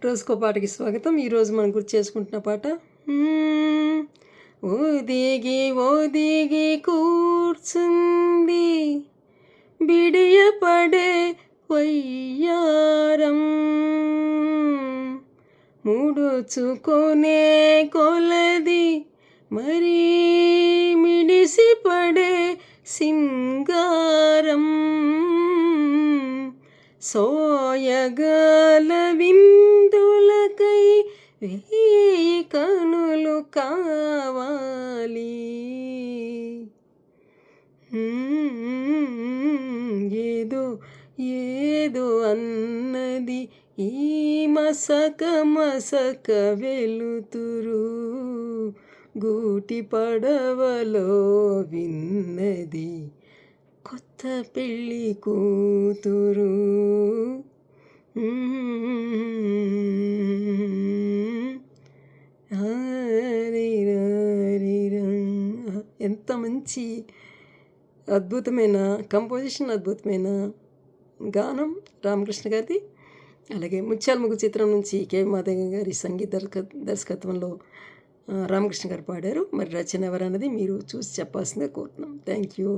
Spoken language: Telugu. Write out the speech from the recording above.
రోజుకో పాటకి స్వాగతం. ఈరోజు మనం గుర్తు చేసుకుంటున్న పాట హ్మ్. ఒదిగి ఒదిగి కూర్చుంది బిడియపడే వయ్యారం, ముడుచుకొనే కొలది మరీ మిడిసిపడే సింగారం, సోయగల విందులకై వేయి కనులు కావాలి. ఏదో ఏదో అన్నది ఈ మసక మసక వెలుతురు, గూటి పడవలో విన్నది కొత్త పెళ్ళి కూతురు. ఎంత మంచి అద్భుతమైన కంపోజిషన్, అద్భుతమైన గానం రామకృష్ణ గారిది. అలాగే ముత్యాల ముగ్గు చిత్రం నుంచి కె మాధవి గారి సంగీత దర్శకత్వంలో రామకృష్ణ గారు పాడారు. మరి రచన ఎవరన్నది మీరు చూసి చెప్పాల్సిందే కోరుతున్నాం. Thank you.